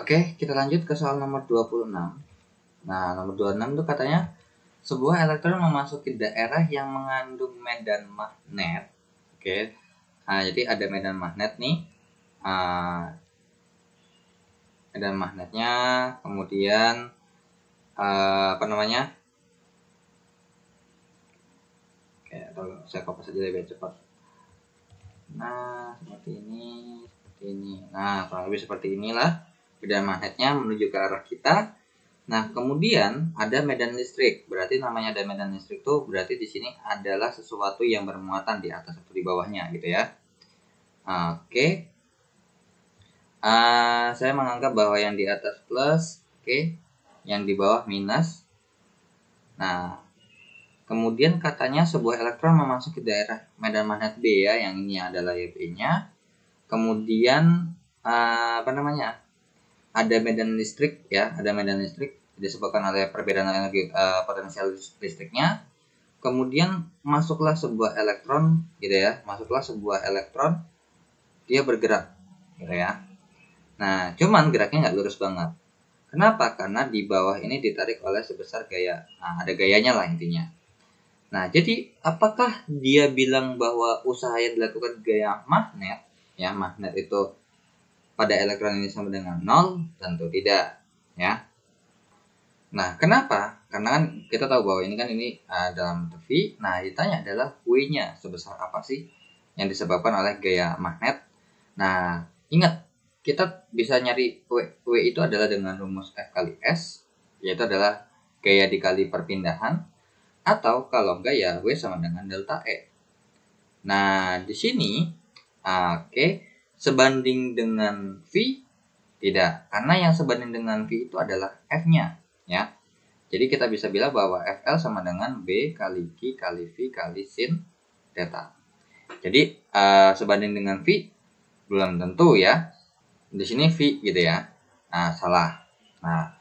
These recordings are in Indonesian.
Oke, kita lanjut ke soal nomor 26. Nah, nomor 26 itu katanya sebuah elektron memasuki daerah yang mengandung medan magnet. Oke. Nah, jadi ada medan magnet nih. Medan magnetnya, kemudian apa namanya? Oke, atau saya kopas aja lebih cepat. Nah, seperti ini. Nah, kurang lebih seperti inilah medan magnetnya menuju ke arah kita. Nah, kemudian ada medan listrik. Berarti namanya ada medan listrik tuh berarti di sini adalah sesuatu yang bermuatan di atas atau di bawahnya gitu ya. Oke. Saya menganggap bahwa yang di atas plus, oke, yang di bawah minus. Nah, kemudian katanya sebuah elektron memasuki daerah medan magnet B ya, yang ini adalah B-nya. Kemudian apa namanya? Ada medan listrik ya, ada medan listrik disebabkan oleh perbedaan energi potensial listriknya. Kemudian masuklah sebuah elektron gitu ya, dia bergerak gitu ya. Nah, cuman geraknya nggak lurus banget. Kenapa? Karena di bawah ini ditarik oleh sebesar gaya. Nah, ada gayanya lah intinya. Nah, jadi apakah dia bilang bahwa usaha yang dilakukan gaya magnet, ya magnet itu pada elektron ini sama dengan 0? Tentu tidak, ya. Nah, kenapa? Karena kan kita tahu bahwa ini kan dalam V. Nah, ditanya adalah W-nya sebesar apa sih yang disebabkan oleh gaya magnet. Nah, ingat, kita bisa nyari W itu adalah dengan rumus F kali S, yaitu adalah gaya dikali perpindahan, atau kalau enggak ya W sama dengan delta E. Nah, di sini sebanding dengan V tidak, karena yang sebanding dengan V itu adalah F-nya ya. Jadi kita bisa bilang bahwa FL sama dengan B kali Q kali V kali sin theta. Jadi sebanding dengan V belum tentu ya. Di sini V gitu ya. Nah, salah. Nah,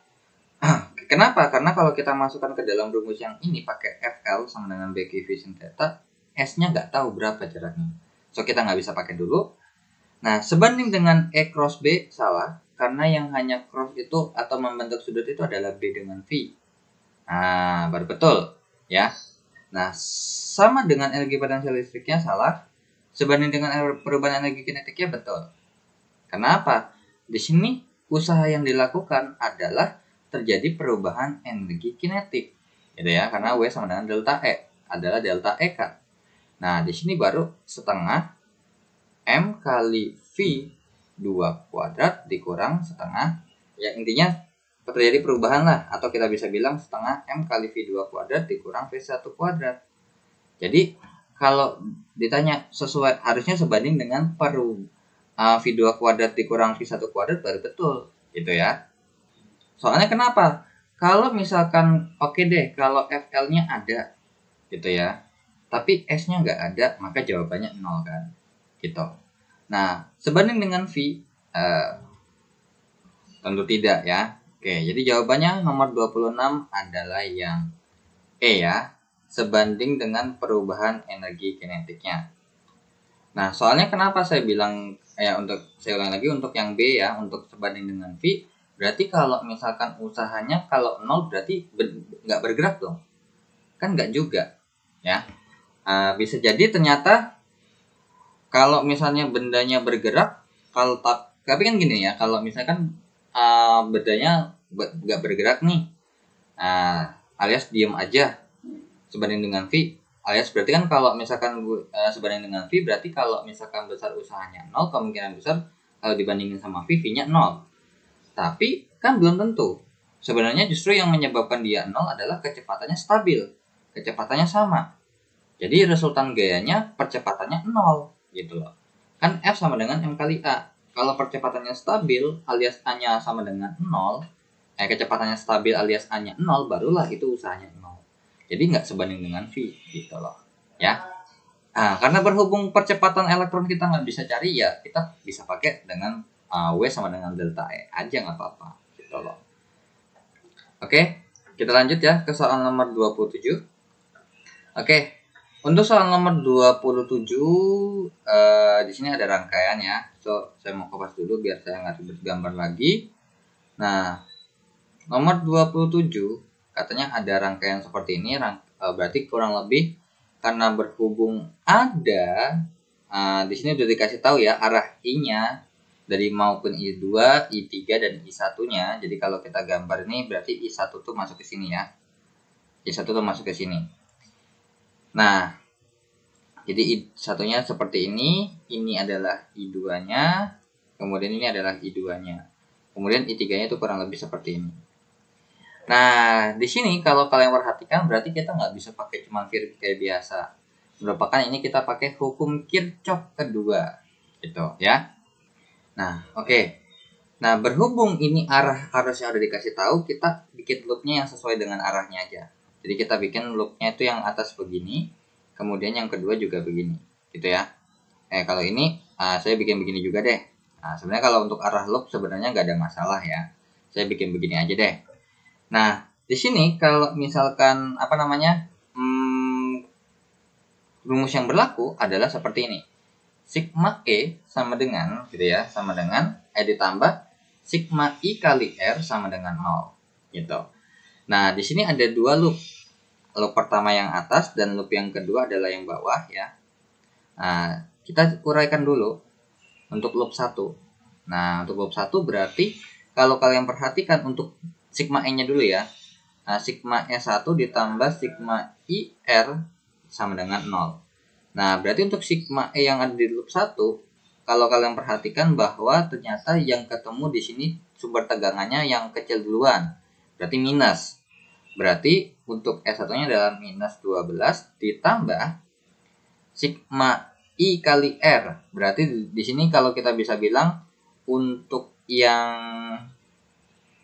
kenapa? Karena kalau kita masukkan ke dalam rumus yang ini pakai FL sama dengan B Q V sin theta, S-nya nggak tahu berapa jaraknya. So, kita nggak bisa pakai dulu. Nah, sebanding dengan E cross B salah, karena yang hanya cross itu atau membentuk sudut itu adalah B dengan V. Nah, baru betul ya. Nah, sama dengan energi potensial listriknya salah, sebanding dengan perubahan energi kinetiknya betul. Kenapa? Di sini usaha yang dilakukan adalah terjadi perubahan energi kinetik, gitu ya, karena W sama dengan delta E, adalah delta EK. Nah, di sini baru setengah M kali V 2 kuadrat dikurang setengah, ya intinya terjadi perubahan lah, atau kita bisa bilang setengah M kali V 2 kuadrat dikurang V 1 kuadrat. Jadi, kalau ditanya sesuai, harusnya sebanding dengan V2 kuadrat dikurang V1 kuadrat baru betul gitu ya. Soalnya kenapa? Kalau misalkan kalau FL-nya ada gitu ya, tapi S-nya nggak ada, maka jawabannya 0 kan gitu. Nah, sebanding dengan V tentu tidak ya. Oke, jadi jawabannya nomor 26 adalah yang E ya, sebanding dengan perubahan energi kinetiknya. Nah, soalnya kenapa saya bilang saya ulang lagi untuk yang B ya, untuk sebanding dengan V, berarti kalau misalkan usahanya kalau 0 berarti nggak bergerak dong. Kan nggak juga ya. Bisa jadi ternyata kalau misalnya bendanya bergerak, tapi kan gini ya, kalau misalkan bendanya nggak bergerak nih, alias diem aja sebanding dengan V, alias berarti kan kalau misalkan sebanding dengan V, berarti kalau misalkan besar usahanya 0, kemungkinan besar kalau dibandingin sama V, V-nya 0. Tapi kan belum tentu. Sebenarnya justru yang menyebabkan dia 0 adalah kecepatannya stabil, kecepatannya sama. Jadi resultan gayanya percepatannya 0 gitu loh. Kan F sama dengan M kali A. Kalau percepatannya stabil alias A-nya sama dengan 0, kecepatannya stabil alias A-nya 0, barulah itu usahanya 0. Jadi nggak sebanding dengan V gitu loh ya. Karena berhubung percepatan elektron kita nggak bisa cari, ya kita bisa pakai dengan W sama dengan delta E aja, nggak apa-apa gitu loh. Oke, kita lanjut ya ke soal nomor 27. Oke, untuk soal nomor 27 di sini ada rangkaian ya. So, saya mau kopas dulu biar saya nggak ribet gambar lagi. Nah, nomor 27 katanya ada rangkaian seperti ini, berarti kurang lebih karena berhubung ada di sini udah dikasih tahu ya arah I-nya dari maupun I2, I3 dan I1-nya. Jadi kalau kita gambar ini berarti I1 tuh masuk ke sini ya. I1 tuh masuk ke sini. Nah, jadi I1-nya seperti ini adalah I2-nya, kemudian ini adalah I2-nya. Kemudian I3-nya itu kurang lebih seperti ini. Nah, di sini kalau kalian perhatikan berarti kita nggak bisa pakai cuma Kirchhoff kayak biasa. Merupakan ini kita pakai hukum Kirchhoff kedua, gitu ya. Nah, oke. Nah, berhubung ini arah harusnya udah dikasih tahu, kita bikin loopnya yang sesuai dengan arahnya aja. Jadi kita bikin loopnya itu yang atas begini, kemudian yang kedua juga begini, gitu ya. Kalau ini saya bikin begini juga deh. Nah, sebenarnya kalau untuk arah loop sebenarnya nggak ada masalah ya. Saya bikin begini aja deh. Nah, di sini kalau misalkan rumus yang berlaku adalah seperti ini. Sigma E sama dengan gitu ya, sama dengan ditambah sigma I kali R sama dengan 0 gitu. Nah, di sini ada dua loop. Loop pertama yang atas dan loop yang kedua adalah yang bawah ya. Nah, kita uraikan dulu untuk loop 1. Nah, untuk loop 1 berarti kalau kalian perhatikan untuk sigma E-nya dulu ya. Nah, sigma E1 ditambah sigma IR sama dengan 0. Nah, berarti untuk sigma E yang ada di loop 1, kalau kalian perhatikan bahwa ternyata yang ketemu di sini sumber tegangannya yang kecil duluan. Berarti minus. Berarti untuk E1-nya adalah minus 12 ditambah sigma I kali R. Berarti di sini kalau kita bisa bilang untuk yang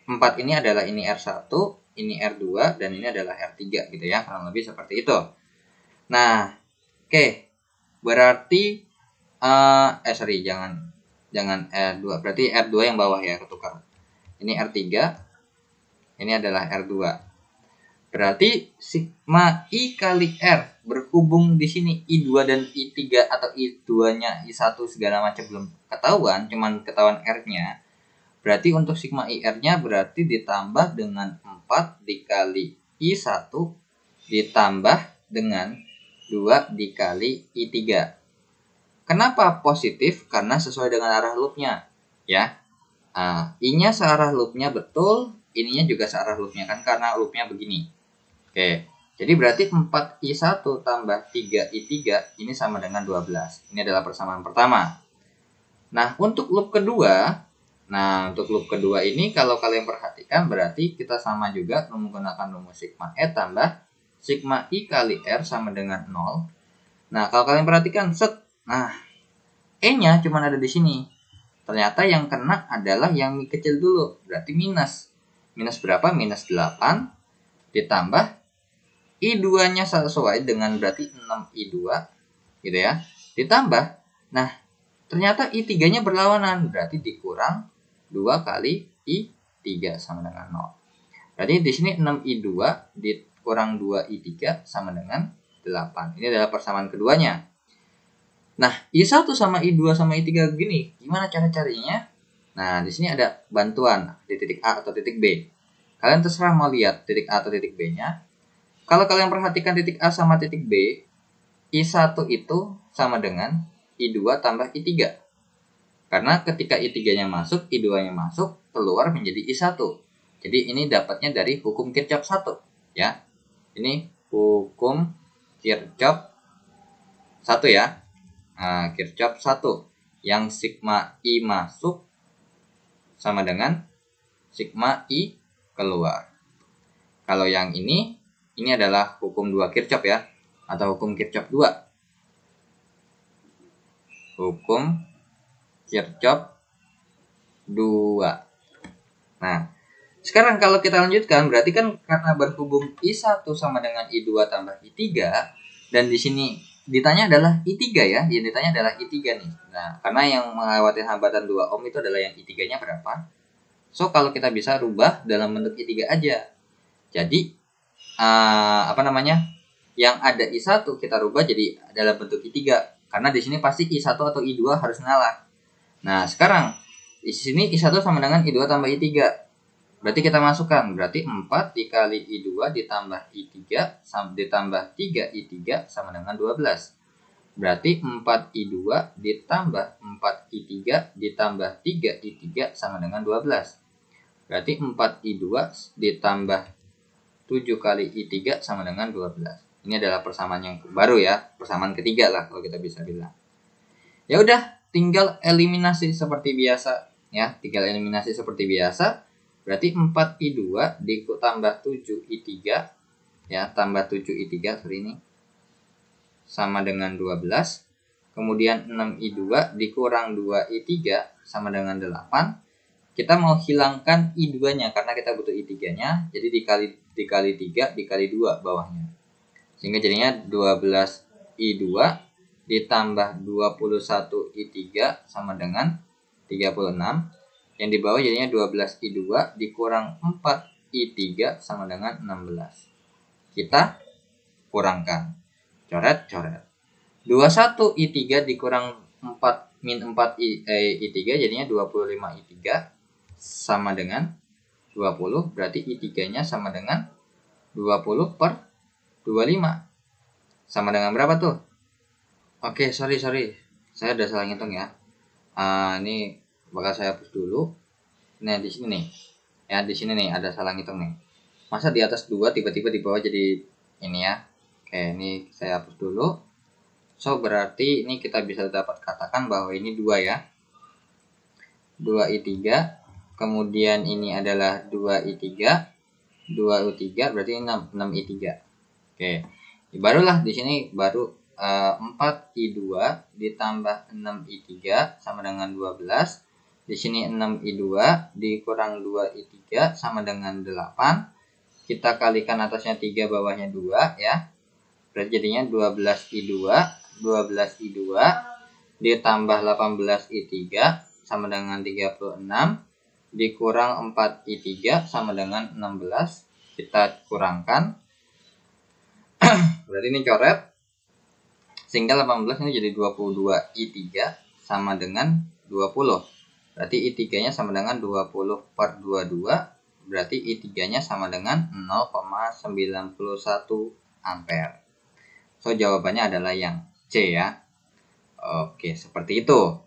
4 ini adalah ini R1, ini R2, dan ini adalah R3 gitu ya. Kurang lebih seperti itu. Nah, oke. Berarti jangan R2. Berarti R2 yang bawah ya, ketukar. Ini R3, ini adalah R2. Berarti sigma I kali R berhubung di sini I2 dan I3 atau I2-nya I1 segala macam belum ketahuan, cuman ketahuan R-nya. Berarti untuk sigma IR-nya berarti ditambah dengan 4 dikali I1 ditambah dengan 2 dikali I3. Kenapa positif? Karena sesuai dengan arah loopnya ya. I-nya searah loopnya betul, ininya juga searah loopnya kan karena loopnya begini. Oke, jadi berarti 4I1 tambah 3I3 ini sama dengan 12. Ini adalah persamaan pertama. Nah, untuk loop kedua ini kalau kalian perhatikan berarti kita sama juga menggunakan rumus sigma E tambah sigma I kali R sama dengan 0. Nah, kalau kalian perhatikan E-nya cuma ada di sini. Ternyata yang kena adalah yang kecil dulu, berarti minus. Minus berapa? Minus 8 ditambah I2-nya sesuai dengan berarti 6I2 gitu ya. Ditambah, nah ternyata I3-nya berlawanan, berarti dikurang 2 kali I3 sama dengan 0. Berarti di sini 6I2 dikurang 2I3 sama dengan 8. Ini adalah persamaan keduanya. Nah, I1 sama I2 sama I3 begini, gimana cara carinya? Nah, di sini ada bantuan di titik A atau titik B. Kalian terserah mau lihat titik A atau titik B-nya. Kalau kalian perhatikan titik A sama titik B, I1 itu sama dengan I2 tambah I3. Karena ketika I3-nya masuk, I2-nya masuk, keluar menjadi I1. Jadi ini dapatnya dari hukum Kirchhoff 1. Ya. Ini hukum Kirchhoff 1 ya. Nah, Kirchhoff 1. Yang sigma I masuk sama dengan sigma I keluar. Kalau yang ini adalah hukum 2 Kirchhoff ya, atau hukum Kirchhoff 2. Hukum Kirchhoff 2. Nah, sekarang kalau kita lanjutkan, berarti kan karena berhubung I1 sama dengan I2 tambah I3, dan di sini ditanya adalah I3 ya, yang ditanya adalah I3 nih. Nah, karena yang melewati hambatan 2 ohm itu adalah yang I3-nya berapa. So, kalau kita bisa rubah dalam bentuk I3 aja. Jadi yang ada I1 kita rubah jadi dalam bentuk I3 karena di sini pasti I1 atau I2 harus ngalah. Nah, sekarang di sini I1 sama dengan I2 tambah I3. Berarti kita masukkan, berarti 4 dikali I2 ditambah I3 ditambah 3I3 sama dengan 12. Berarti 4I2 ditambah 4I3 ditambah 3I3 sama dengan 12. Berarti 4I2 ditambah 7 kali I3 sama dengan 12. Ini adalah persamaan yang baru ya, persamaan ketiga lah kalau kita bisa bilang. Ya udah, tinggal eliminasi seperti biasa ya, tinggal eliminasi seperti biasa. Berarti 4I2 ditambah 7I3 ya, tambah 7I3 ini sama dengan 12. Kemudian 6I2 dikurang 2I3 sama dengan 8. Kita mau hilangkan I2-nya karena kita butuh I3-nya. Jadi dikali 3 dikali 2 bawahnya. Sehingga jadinya 12I2 ditambah 21I3 sama dengan 36. Yang di bawah jadinya 12I2 dikurang 4I3 sama dengan 16. Kita kurangkan. Coret. 21I3 dikurang 4 min 4I3 jadinya 25I3 sama dengan 20. Berarti I3-nya sama dengan 20 per 25. Sama dengan berapa tuh? Oke, sorry. Saya udah salah ngitung ya. Ini bakal saya hapus dulu. Nah, di sini nih. Ya, di sini nih ada salah ngitung nih. Masa di atas 2 tiba-tiba di bawah jadi ini ya. Oke, ini saya hapus dulu. So, berarti ini kita bisa dapat katakan bahwa ini 2 ya. 2I3. Kemudian ini adalah 2I3. 2U3 berarti 6I3. Oke. Barulah di sini baru 4I2 ditambah 6I3 sama dengan 12. Di sini 6I2 dikurang 2I3 sama dengan 8. Kita kalikan atasnya 3 bawahnya 2 ya. Berarti jadinya 12I2 ditambah 18I3 sama dengan 36 dikurang 4I3 sama dengan 16. Kita kurangkan. Berarti ini coret. Sehingga 18 ini jadi 22I3 sama dengan 20. Berarti I3-nya sama dengan 20 per 22. Berarti I3-nya sama dengan 0,91 ampere. So, jawabannya adalah yang C ya. Oke, seperti itu.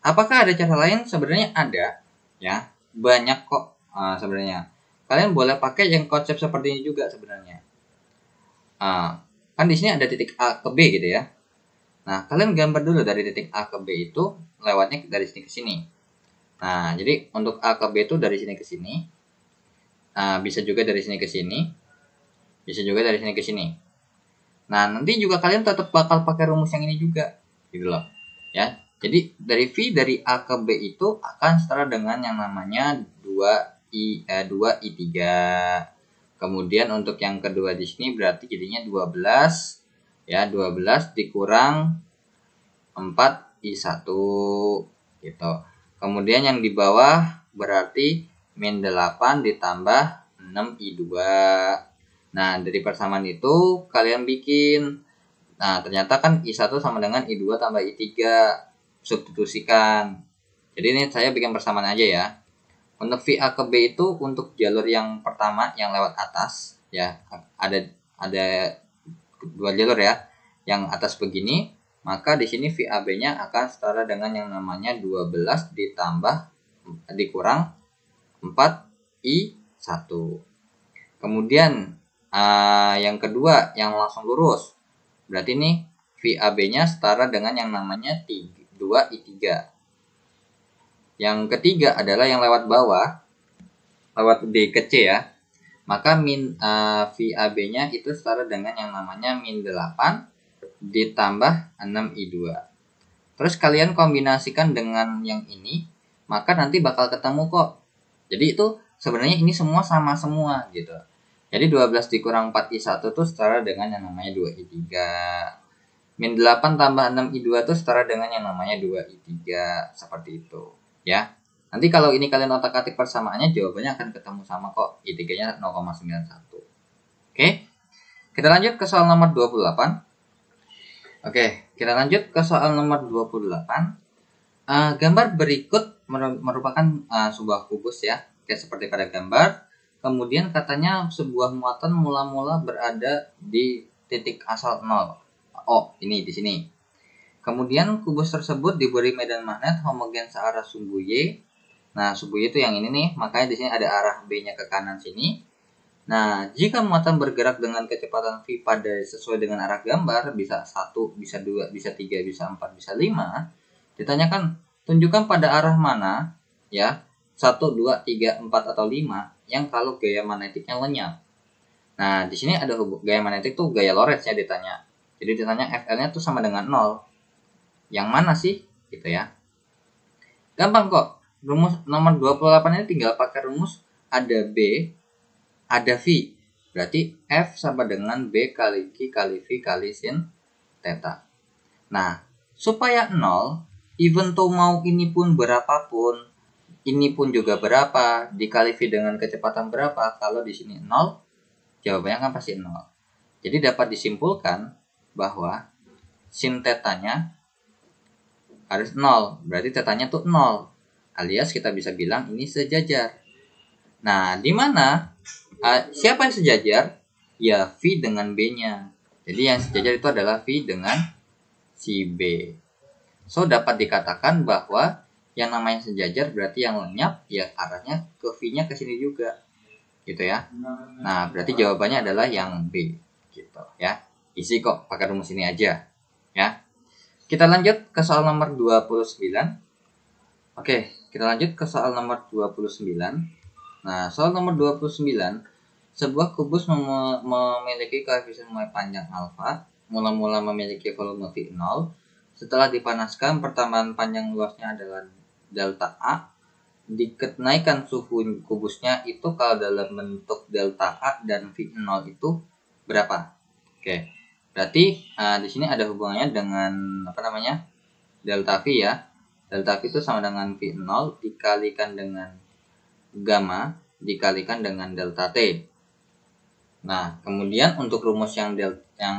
Apakah ada cara lain? Sebenarnya ada ya. Banyak kok sebenarnya. Kalian boleh pakai yang konsep seperti ini juga sebenarnya. Kan di sini ada titik A ke B gitu ya. Nah, kalian gambar dulu dari titik A ke B itu lewatnya dari sini ke sini. Nah, jadi untuk A ke B itu dari sini ke sini. Bisa juga dari sini ke sini. Bisa juga dari sini ke sini. Nah, nanti juga kalian tetap bakal pakai rumus yang ini juga, gitu loh. Ya. Jadi dari V dari A ke B itu akan setara dengan yang namanya 2I3. Kemudian untuk yang kedua di sini berarti jadinya 12 ya, 12 dikurang 4I1 gitu. Kemudian yang di bawah berarti min 8 ditambah 6I2. Nah, dari persamaan itu kalian bikin. Nah, ternyata kan I1 sama dengan I2 tambah I3. Substitusikan. Jadi ini saya bikin persamaan aja ya. Untuk VA ke B itu untuk jalur yang pertama yang lewat atas ya. Ada dua jalur ya. Yang atas begini, maka di sini VAB-nya akan setara dengan yang namanya 12 ditambah dikurang 4I1. Kemudian yang kedua yang langsung lurus. Berarti ini VAB-nya setara dengan yang namanya 2I3. Yang ketiga adalah yang lewat bawah, lewat B ke C ya. Maka VAB-nya itu setara dengan yang namanya min 8 ditambah 6I2. Terus kalian kombinasikan dengan yang ini, maka nanti bakal ketemu kok. Jadi itu sebenarnya ini semua sama semua gitu. Jadi 12 dikurang 4I1 itu setara dengan yang namanya 2I3. Min 8 tambah 6I2 itu setara dengan yang namanya 2I3. Seperti itu ya. Nanti kalau ini kalian otak-atik persamaannya, jawabannya akan ketemu sama kok. I3-nya 0,91. Oke. Kita lanjut ke soal nomor 28. Oke, kita lanjut ke soal nomor 28. Gambar berikut merupakan sebuah kubus ya. Oke, seperti pada gambar. Kemudian katanya sebuah muatan mula-mula berada di titik asal 0. Oh, ini di sini. Kemudian kubus tersebut diberi medan magnet homogen searah sumbu Y. Nah, sumbu Y itu yang ini nih, makanya di sini ada arah B-nya ke kanan sini. Nah, jika muatan bergerak dengan kecepatan v pada sesuai dengan arah gambar, bisa 1, bisa 2, bisa 3, bisa 4, bisa 5, ditanyakan tunjukkan pada arah mana ya 1, 2, 3, 4 atau 5 yang kalau gaya magnetiknya lenyap. Nah, di sini ada gaya magnetik tuh gaya Lorentz ya ditanya. Jadi ditanya FL-nya tuh sama dengan 0. Yang mana sih? Gitu ya. Gampang kok. Rumus nomor 28 ini tinggal pakai rumus ada B, ada V. Berarti F sama dengan B kali Q kali V kali sin theta. Nah, supaya 0, even though mau ini pun berapapun, ini pun juga berapa, dikali V dengan kecepatan berapa, kalau di sini 0, jawabannya kan pasti 0. Jadi dapat disimpulkan bahwa sin theta-nya harus 0. Berarti theta-nya tuh 0. Alias kita bisa bilang ini sejajar. Nah, di mana siapa yang sejajar? Ya, V dengan B-nya. Jadi yang sejajar itu adalah V dengan si B. So, dapat dikatakan bahwa yang namanya sejajar berarti yang lenyap, ya arahnya ke V-nya ke sini juga. Gitu ya. Nah, berarti jawabannya adalah yang B. Gitu ya. Isi kok, pakai rumus ini aja. Ya. Kita lanjut ke soal nomor 29. Oke, kita lanjut ke soal nomor 29. Nah, soal nomor 29, sebuah kubus memiliki koefisien mulai panjang alfa, mula-mula memiliki volume V0. Setelah dipanaskan, pertambahan panjang luasnya adalah delta A. Dikenaikkan suhu kubusnya itu kalau dalam bentuk delta A dan V0 itu berapa? Oke, berarti di sini ada hubungannya dengan delta V ya. Delta V itu sama dengan V0 dikalikan dengan gamma dikalikan dengan delta T. Nah, kemudian untuk rumus yang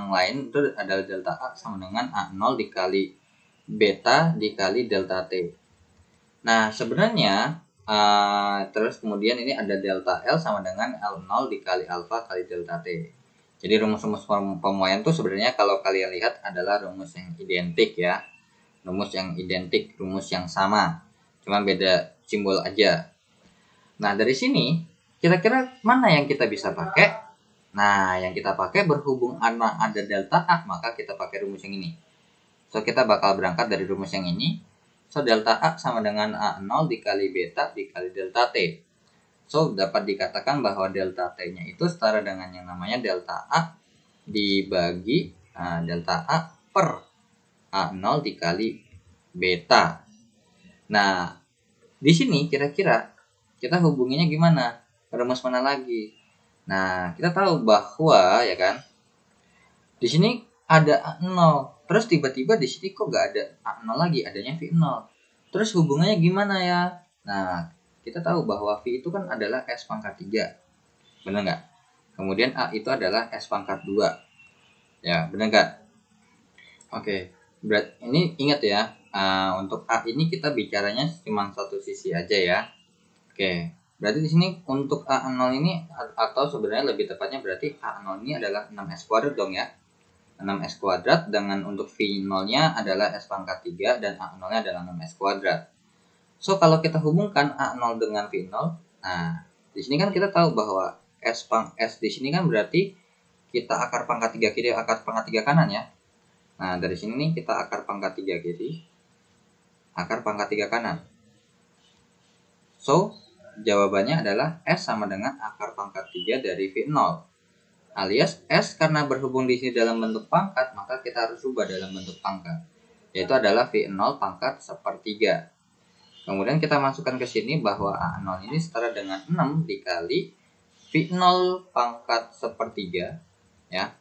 lain itu adalah delta A sama dengan A0 dikali beta dikali delta T. Nah, sebenarnya terus kemudian ini ada delta L sama dengan L0 dikali alfa kali delta T. Jadi rumus-rumus pemuaian itu sebenarnya kalau kalian lihat adalah rumus yang identik ya. Rumus yang identik, rumus yang sama. Cuma beda simbol aja. Nah, dari sini, kira-kira mana yang kita bisa pakai? Nah, yang kita pakai berhubung ada delta A, maka kita pakai rumus yang ini. So, kita bakal berangkat dari rumus yang ini. So, delta A sama dengan A0 dikali beta dikali delta T. So, dapat dikatakan bahwa delta T-nya itu setara dengan yang namanya delta A dibagi delta A per A0 dikali beta. Nah, di sini kira-kira kita hubunginya gimana? Rumus mana lagi? Nah, kita tahu bahwa ya kan, di sini ada A0. Terus tiba-tiba di sini kok gak ada A0 lagi, adanya V0. Terus hubungannya gimana ya? Nah, kita tahu bahwa V itu kan adalah S pangkat 3. Benar nggak? Kemudian A itu adalah S pangkat 2. Ya, benar nggak? Oke, berarti ini ingat ya, untuk A ini kita bicaranya cuma satu sisi aja ya. Oke, berarti di sini untuk A0 ini atau sebenarnya lebih tepatnya berarti A0 ini adalah 6S kuadrat dong ya. 6S kuadrat dengan untuk V0-nya adalah S pangkat 3 dan A0-nya adalah 6S kuadrat. So, kalau kita hubungkan A0 dengan V0, nah, di sini kan kita tahu bahwa S di sini kan berarti kita akar pangkat 3 kiri, akar pangkat 3 kanan ya. Nah, dari sini nih kita akar pangkat 3 kiri, akar pangkat 3 kanan. So, jawabannya adalah S sama dengan akar pangkat 3 dari V0. Alias S karena berhubung di sini dalam bentuk pangkat, maka kita harus ubah dalam bentuk pangkat. Yaitu adalah V0 pangkat 1/3. Kemudian kita masukkan ke sini bahwa A0 ini setara dengan 6 dikali V0 pangkat 1/3 ya,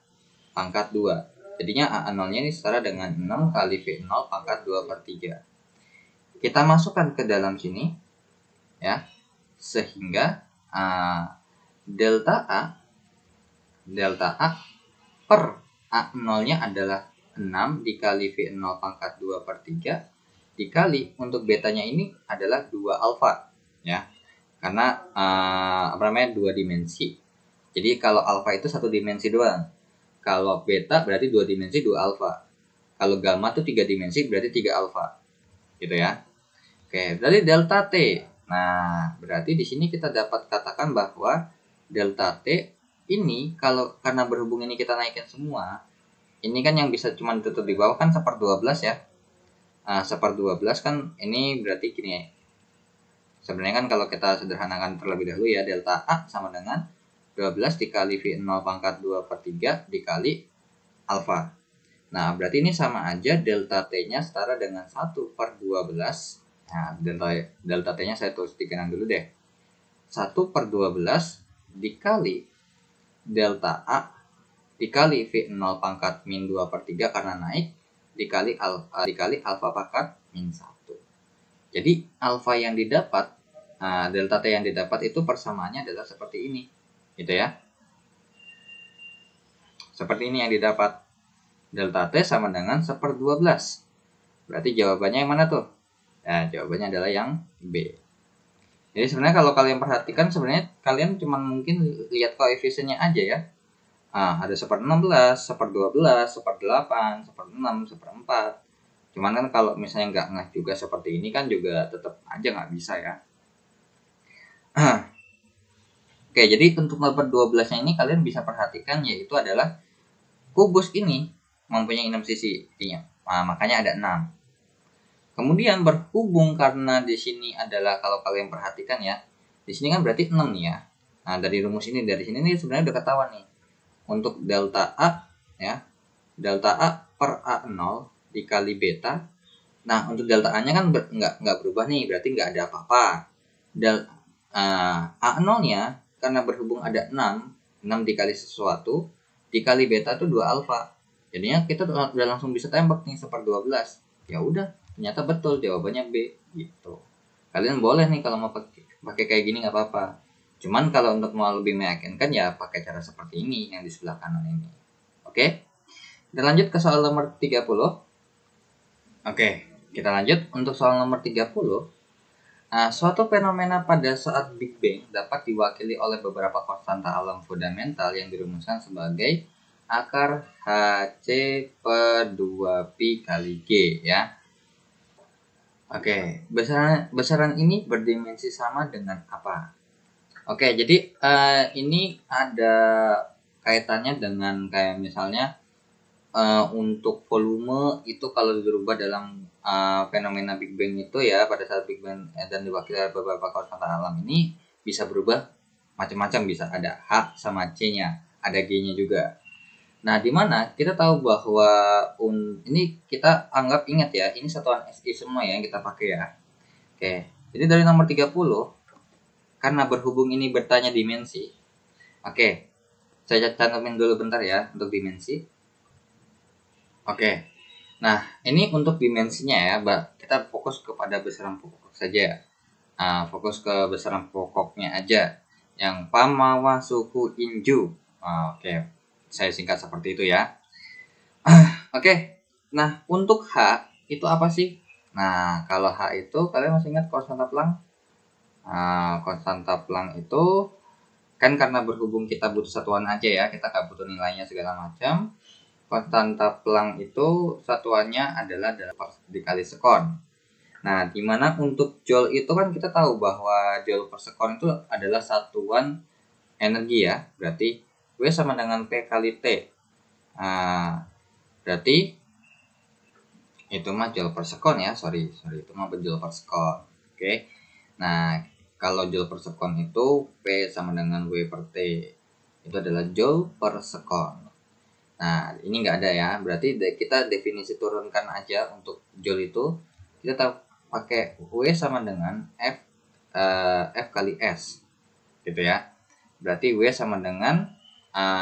pangkat 2. Jadinya A0-nya ini setara dengan 6 kali V0 pangkat 2/3. Kita masukkan ke dalam sini ya, sehingga delta A per A0-nya adalah 6 dikali V0 pangkat 2/3 dikali untuk betanya ini adalah 2 alfa ya. karena dua dimensi. Jadi kalau alfa itu satu dimensi doang. Kalau beta berarti dua dimensi, dua alfa. Kalau gamma tuh tiga dimensi, berarti tiga alfa. Gitu ya. Oke, berarti delta T. Nah, berarti di sini kita dapat katakan bahwa delta T ini karena berhubung ini kita naikin semua, ini kan yang bisa cuma ditutup di bawah kan 1/12 ya. Nah, 1/12 kan ini berarti gini ya. Sebenarnya kan kalau kita sederhanakan terlebih dahulu ya, delta A sama dengan 12 dikali V0 pangkat 2/3 dikali alfa. Nah, berarti ini sama aja delta T-nya setara dengan 1/12. Nah, delta T-nya saya tulis di kanan dulu deh. 1/12 dikali delta A dikali V0 pangkat min 2/3 karena naik dikali alfa pangkat min 1. Jadi alfa yang didapat, delta T yang didapat itu persamaannya adalah seperti ini. Gitu ya. Seperti ini yang didapat. Delta T sama dengan 1/12. Berarti jawabannya yang mana tuh? Nah, jawabannya adalah yang B. Jadi sebenarnya kalau kalian perhatikan, sebenarnya kalian cuma mungkin lihat koefisiennya aja ya. Ada 1/16, 1/12, 1/8, 1/6, 1/4. Cuman kan kalau misalnya nggak ngeh juga seperti ini kan juga tetap aja nggak bisa ya. Oke, jadi untuk nomor 12-nya ini kalian bisa perhatikan yaitu adalah kubus ini mempunyai 6 sisi. Makanya ada 6. Kemudian berhubung karena di sini adalah kalau kalian perhatikan ya, di sini kan berarti 6 nih ya. Nah, dari rumus ini, dari sini nih sebenarnya udah ketahuan nih. Untuk delta A ya, delta A per A0 dikali beta. Nah, untuk delta A-nya kan nggak berubah nih, berarti nggak ada apa-apa. A0-nya karena berhubung ada 6 dikali sesuatu, dikali beta itu 2 alfa. Jadinya kita udah langsung bisa tembak nih 1/12. Ya udah, ternyata betul jawabannya B gitu. Kalian boleh nih kalau mau pakai kayak gini nggak apa-apa. Cuman kalau untuk mau lebih meyakinkan ya pakai cara seperti ini yang di sebelah kanan ini. Oke. Kita lanjut ke soal nomor 30. Oke, kita lanjut untuk soal nomor 30. Suatu fenomena pada saat Big Bang dapat diwakili oleh beberapa konstanta alam fundamental yang dirumuskan sebagai akar HC per 2Pi kali G ya. Oke, besaran ini berdimensi sama dengan apa? Oke, jadi ini ada kaitannya dengan kayak misalnya untuk volume itu kalau dirubah dalam fenomena Big Bang itu ya pada saat Big Bang dan diwakili oleh beberapa konstanta alam ini bisa berubah macam-macam, bisa ada H sama C-nya, ada G-nya juga. Nah, di mana kita tahu bahwa ini kita ingat ya, ini satuan SI semua ya yang kita pakai ya. Oke, jadi dari nomor 30 karena berhubung ini bertanya dimensi. Oke, saya cantumin dulu bentar ya untuk dimensi. Oke, nah ini untuk dimensinya ya, kita fokus kepada besaran pokok saja. Fokus ke besaran pokoknya aja, yang pamawa suku inju. Oke, saya singkat seperti itu ya. Oke, nah untuk H itu apa sih? Nah, kalau H itu kalian masih ingat konstanta Planck? Konstanta Planck itu kan karena berhubung kita butuh satuan aja ya, kita nggak butuh nilainya segala macam. Konstanta Planck itu satuannya adalah dalam dikali sekon. Nah, dimana untuk joule itu kan kita tahu bahwa joule per sekon itu adalah satuan energi ya, berarti W sama dengan P kali T. Berarti itu mah joule per sekon ya, sorry itu mah joule per sekon. Oke. Nah, kalau joule per sekon itu P sama dengan W per T. Itu adalah joule per sekon. Nah, ini nggak ada ya, berarti kita definisi turunkan aja untuk joule itu. Kita pakai W sama dengan F kali S, gitu ya. Berarti W sama dengan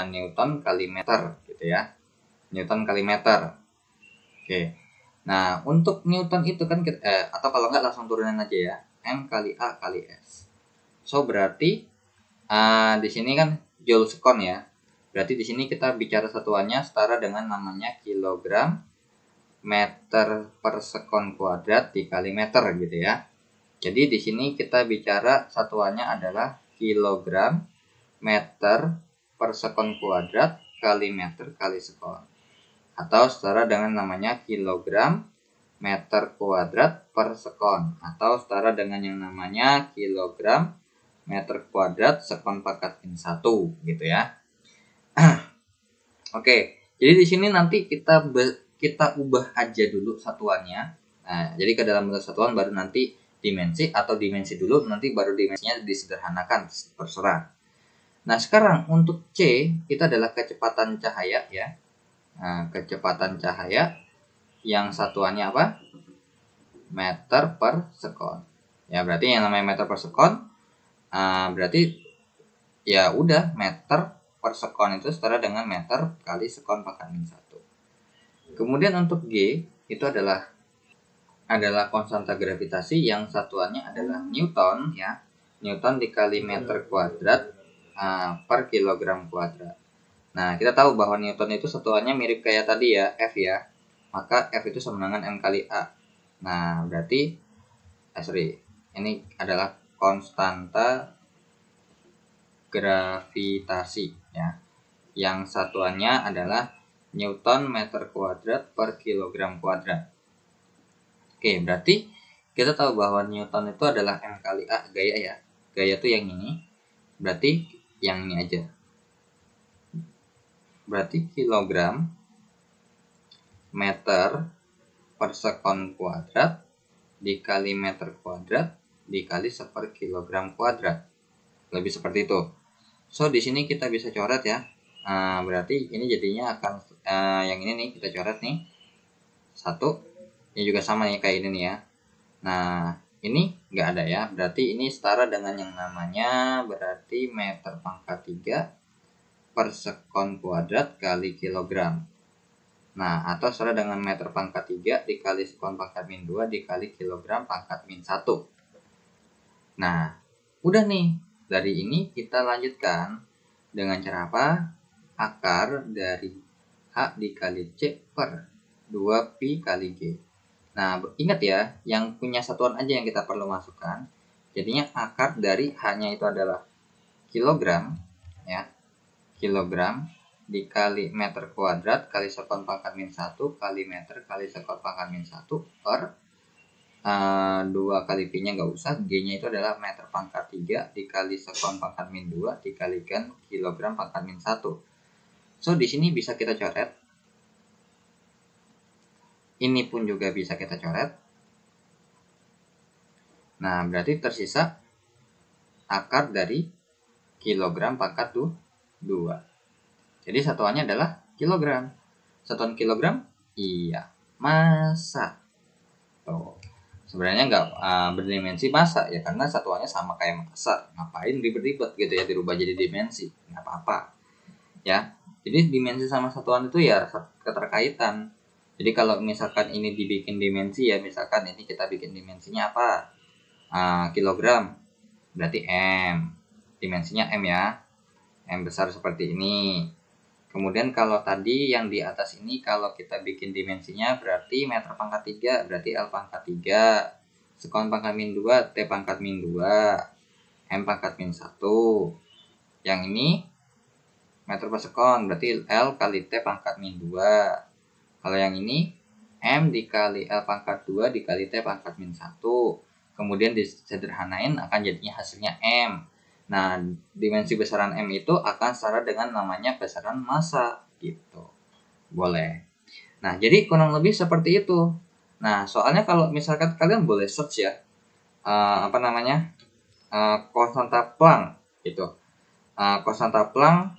Newton kali meter, gitu ya. Newton kali meter. Oke. Nah, untuk Newton itu kan atau kalau nggak langsung turunin aja ya, M kali A kali S. So berarti di sini kan joule sekon ya. Berarti di sini kita bicara satuannya setara dengan namanya kilogram meter per sekon kuadrat dikali meter gitu ya. Jadi di sini kita bicara satuannya adalah kilogram meter per sekon kuadrat kali meter kali sekon. Atau setara dengan namanya kilogram meter kuadrat per sekon. Atau setara dengan yang namanya kilogram meter kuadrat sekon pangkat min 1 gitu ya. Oke, jadi di sini nanti kita ubah aja dulu satuannya. Nah, jadi ke dalam bentuk satuan baru nanti dimensi, atau dimensi dulu nanti baru dimensinya disederhanakan, terserah. Nah, sekarang untuk C itu adalah kecepatan cahaya ya. Nah, kecepatan cahaya yang satuannya apa? Meter per sekon. Ya, berarti yang namanya meter per sekon berarti ya udah meter per sekon itu setara dengan meter kali sekon pangkat min 1. Kemudian untuk G itu adalah konstanta gravitasi yang satuannya adalah Newton ya. Newton dikali meter kuadrat per kilogram kuadrat. Nah, kita tahu bahwa Newton itu satuannya mirip kayak tadi ya, F ya. Maka F itu sama dengan M kali A. Nah, berarti ini adalah konstanta gravitasi ya. Yang satuannya adalah Newton meter kuadrat per kilogram kuadrat. Oke, berarti kita tahu bahwa Newton itu adalah M kali A gaya ya. Gaya itu yang ini. Berarti yang ini aja. Berarti kilogram meter per sekon kuadrat dikali meter kuadrat dikali seper kilogram kuadrat. Lebih seperti itu. So, di sini kita bisa coret ya. Berarti ini jadinya akan yang ini nih kita coret nih. 1. Ini juga sama nih kayak ini nih ya. Nah, ini nggak ada ya. Berarti ini setara dengan yang namanya berarti meter pangkat 3 per sekon kuadrat kali kilogram. Nah, atau setara dengan meter pangkat 3 dikali sekon pangkat min 2 dikali kilogram pangkat min 1. Nah, udah nih. Dari ini kita lanjutkan dengan cara apa? Akar dari H dikali C per 2pi kali G. Nah, ingat ya, yang punya satuan aja yang kita perlu masukkan. Jadinya akar dari H-nya itu adalah kilogram ya. Kilogram dikali meter kuadrat kali sekon pangkat min 1 kali meter kali sekon pangkat min 1 per 2 kali pi-nya nggak usah, G-nya itu adalah meter pangkat 3 dikali sekon pangkat min 2 dikalikan kilogram pangkat min 1. So, di sini bisa kita coret. Ini pun juga bisa kita coret. Nah, berarti tersisa akar dari kilogram pangkat 2. Jadi satuannya adalah kilogram. Satuan kilogram? Iya, massa. Tuh. Sebenarnya nggak berdimensi massa ya, karena satuannya sama kayak massa. Ngapain ribet-ribet gitu ya, dirubah jadi dimensi. Nggak apa-apa. Ya, jadi dimensi sama satuan itu ya keterkaitan. Jadi kalau misalkan ini dibikin dimensi ya, misalkan ini kita bikin dimensinya apa? Kilogram. Berarti M. Dimensinya M ya. M besar seperti ini. Kemudian kalau tadi yang di atas ini kalau kita bikin dimensinya berarti meter pangkat 3, berarti L pangkat 3. Sekon pangkat min 2, T pangkat min 2. M pangkat min 1. Yang ini meter per sekon, berarti L kali T pangkat min 2. Kalau yang ini M dikali L pangkat 2 dikali T pangkat min 1. Kemudian disederhanain akan jadinya hasilnya M. Nah, dimensi besaran M itu akan setara dengan namanya besaran massa gitu. Boleh. Nah, jadi kurang lebih seperti itu. Nah, soalnya kalau misalkan kalian boleh search ya. Konstanta Planck gitu. Konstanta Planck,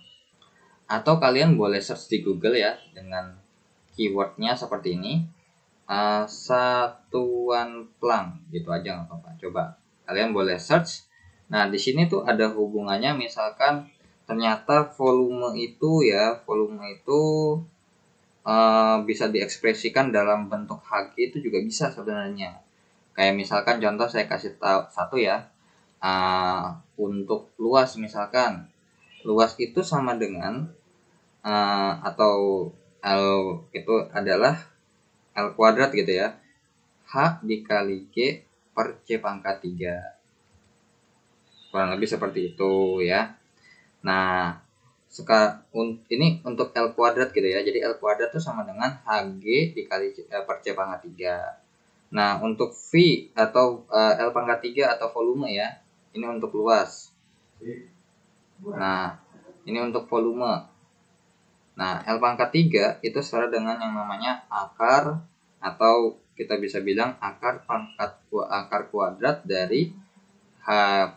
atau kalian boleh search di Google ya dengan keywordnya seperti ini, satuan Planck gitu aja nggak apa-apa. Coba kalian boleh search. Nah, di sini tuh ada hubungannya, misalkan ternyata volume itu bisa diekspresikan dalam bentuk Hg itu juga bisa sebenarnya. Kayak misalkan contoh saya kasih tahu satu ya, untuk luas, misalkan luas itu sama dengan atau L itu adalah L kuadrat gitu ya, H dikali G per C pangkat 3. Kurang lebih seperti itu ya. Nah, ini untuk L kuadrat gitu ya. Jadi L kuadrat itu sama dengan HG dikali per C pangkat 3. Nah, untuk V atau L pangkat 3 atau volume ya, ini untuk luas. Nah, ini untuk volume. Nah, L pangkat 3 itu setara dengan yang namanya akar, atau kita bisa bilang akar kuadrat dari H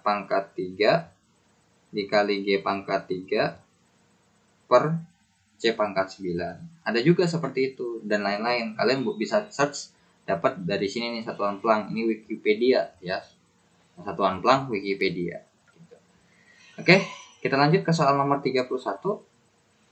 pangkat 3 dikali G pangkat 3 per C pangkat 9. Ada juga seperti itu dan lain-lain. Kalian bisa search, dapat dari sini nih satuan Planck. Ini Wikipedia ya. Satuan Planck Wikipedia. Oke, kita lanjut ke soal nomor 31.